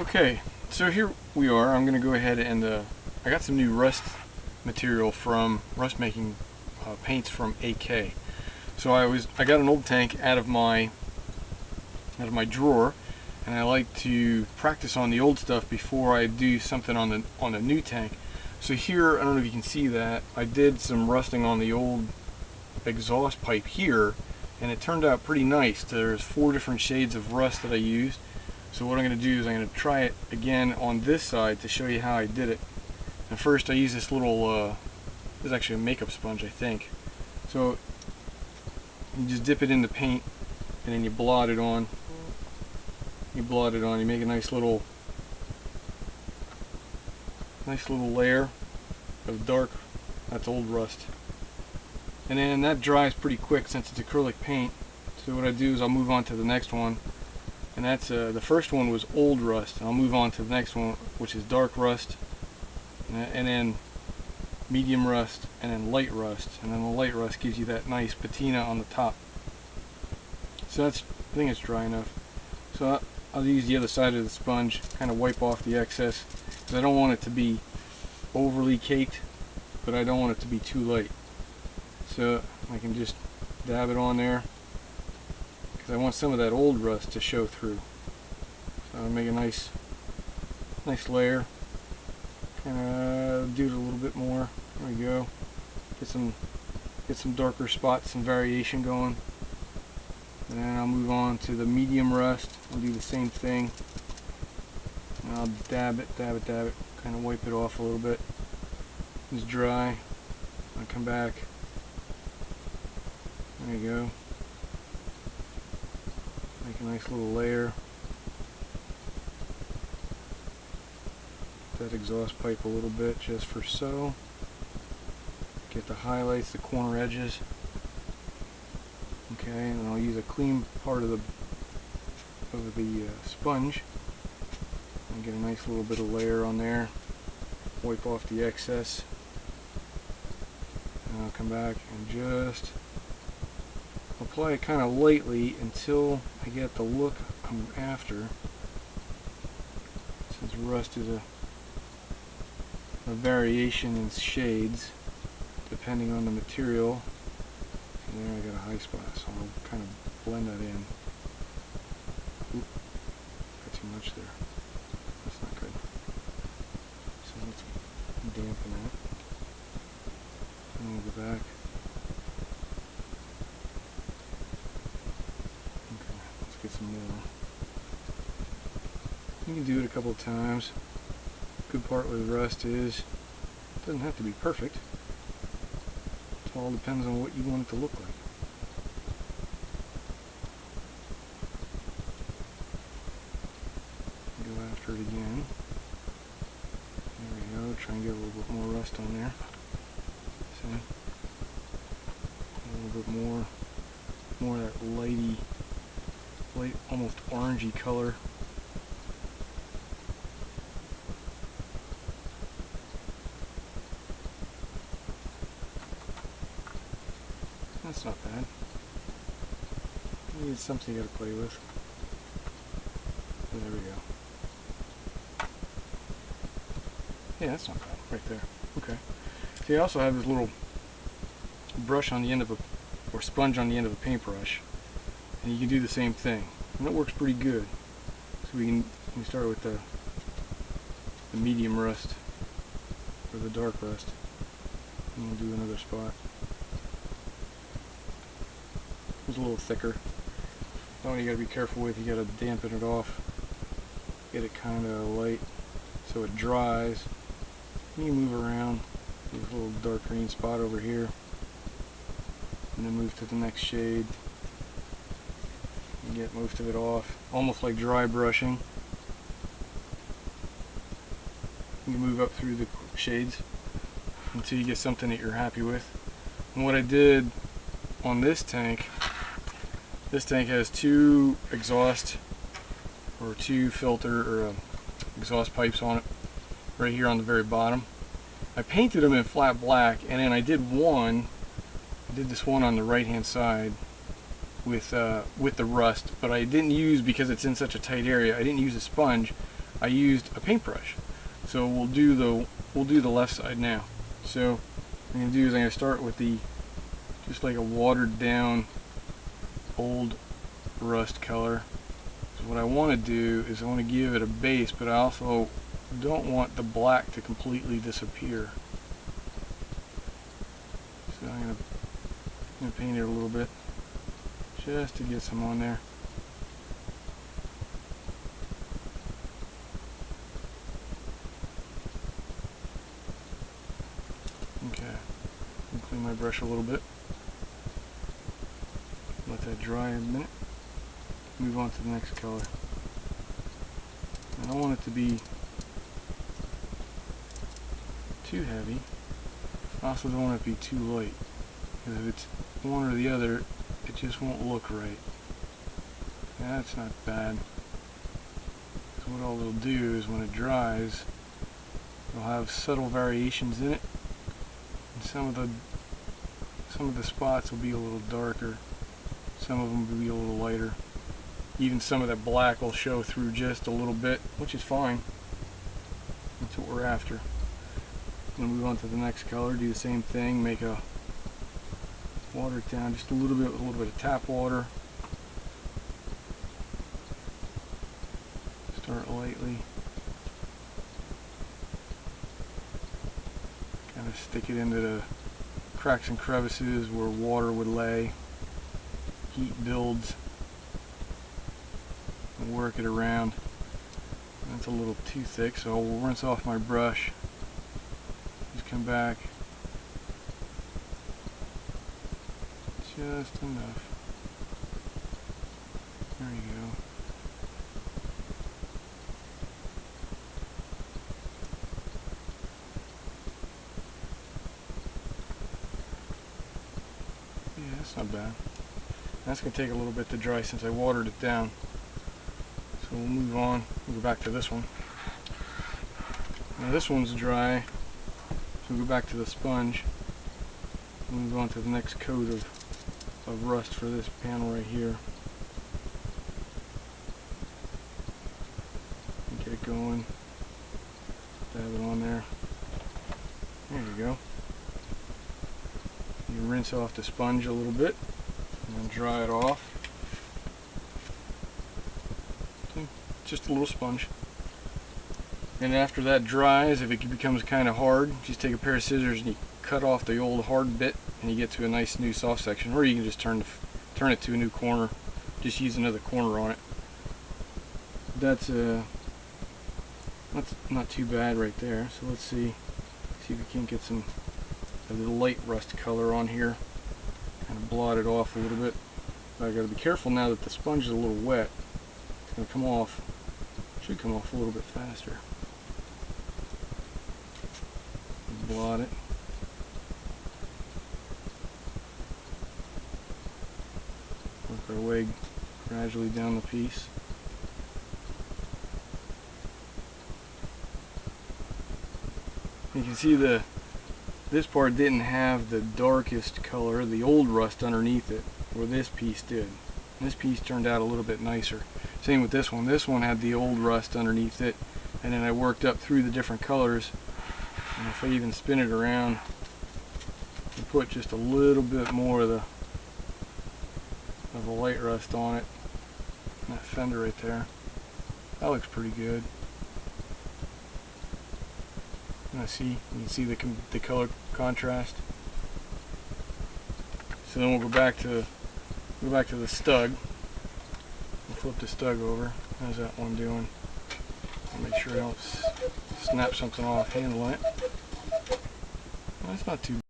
Okay, so here we are. I'm going to go ahead and I got some new rust material from rust making paints from AK. So I got an old tank out of my drawer, and I like to practice on the old stuff before I do something on the new tank. So here, I don't know if you can see that, I did some rusting on the old exhaust pipe here, and it turned out pretty nice. There's 4 different shades of rust that I used. So what I'm going to do is I'm going to try it again on this side to show you how I did it. And first I use this little, this is actually a makeup sponge, I think. So you just dip it in the paint and then you blot it on. You make a nice little layer of dark, that's old rust. And then that dries pretty quick since it's acrylic paint. So what I do is I'll move on to the next one. And that's the first one was old rust. I'll move on to the next one, which is dark rust, and then medium rust, and then light rust. And then the light rust gives you that nice patina on the top. So I think it's dry enough. So I'll use the other side of the sponge, kind of wipe off the excess, because I don't want it to be overly caked, but I don't want it to be too light. So I can just dab it on there, because I want some of that old rust to show through. So I'll make a nice layer. Kind of do it a little bit more. There we go. Get some darker spots, some variation going. And then I'll move on to the medium rust. I'll do the same thing. And I'll dab it. Kind of wipe it off a little bit. It's dry. I'll come back. There you go. Make a nice little layer. That exhaust pipe a little bit just for so. Get the highlights, the corner edges. Okay, and then I'll use a clean part of the sponge and get a nice little bit of layer on there. Wipe off the excess. And I'll come back and just apply it kind of lightly until I get the look I'm after. Since rust is a variation in shades depending on the material. And there I got a high spot, so I'll kind of blend that in. Oop, got too much there. That's not good. So let's dampen that. And we'll go back. Okay, let's get some more. You can do it a couple of times. Good part with rust is it doesn't have to be perfect. It all depends on what you want it to look like. Go after it again. There we go. Try and get a little bit more rust on there. See? A little bit more of that light, almost orangey color. That's not bad. Maybe it's something you gotta play with. There we go. Yeah, that's not bad. Right there. Okay. See, I also have this little brush on the end of or sponge on the end of a paintbrush, and you can do the same thing, and it works pretty good. So we can start with the medium rust or the dark rust, and we'll do another spot. It's a little thicker. That one you gotta be careful with. You gotta dampen it off, get it kind of light so it dries. You can move around. There's a little dark green spot over here, and then move to the next shade. You get most of it off, almost like dry brushing. You move up through the shades until you get something that you're happy with. And what I did on this tank has 2 exhaust or 2 filter or exhaust pipes on it right here on the very bottom. I painted them in flat black, and then I did this one on the right hand side with the rust, but I didn't use, because it's in such a tight area, I didn't use a sponge. I used a paintbrush. So we'll do the left side now. So what I'm going to do is I'm going to start with just like a watered down old rust color. So what I want to do is I want to give it a base, but I also don't want the black to completely disappear. So I'm going to paint it a little bit just to get some on there. Okay, clean my brush a little bit. Let that dry a minute. Move on to the next color. I don't want it to be too heavy. I also don't want it to be too light, because if it's one or the other, it just won't look right. That's not bad. So what all it'll do is when it dries, it'll have subtle variations in it. And some of the spots will be a little darker. Some of them will be a little lighter. Even some of that black will show through just a little bit, which is fine. That's what we're after. We'll move on to the next color, do the same thing, make a water it down just a little bit with a little bit of tap water. Start lightly. Kind of stick it into the cracks and crevices where water would lay. Heat builds. And work it around. That's a little too thick, so I'll rinse off my brush. Just come back just enough. There you go. Yeah, that's not bad. That's going to take a little bit to dry since I watered it down. So we'll move on. We'll go back to this one. Now this one's dry. So we'll go back to the sponge. Move on to the next coat of rust for this panel right here. Get it going. Dab it on there. There you go. You rinse off the sponge a little bit and then dry it off. Okay. Just a little sponge. And after that dries, if it becomes kind of hard, just take a pair of scissors and you cut off the old hard bit and you get to a nice new soft section, or you can just turn it to a new corner. Just use another corner on it. That's not too bad right there. So let's see if we can't get some of the light rust color on here. Kind of blot it off a little bit. But I got to be careful now that the sponge is a little wet. It's going to come off. Should come off a little bit faster. Blot it. Work our way gradually down the piece. You can see this part didn't have the darkest color, the old rust underneath it, where this piece did. This piece turned out a little bit nicer. Same with this one. This one had the old rust underneath it, and then I worked up through the different colors. And if I even spin it around and put just a little bit more of the light rust on it, and that fender right there, that looks pretty good. And you can see the color contrast. So then we'll go back to the stug. We'll flip the stug over. How's that one doing? I'll make sure I don't snap something off handling it. That's not too bad.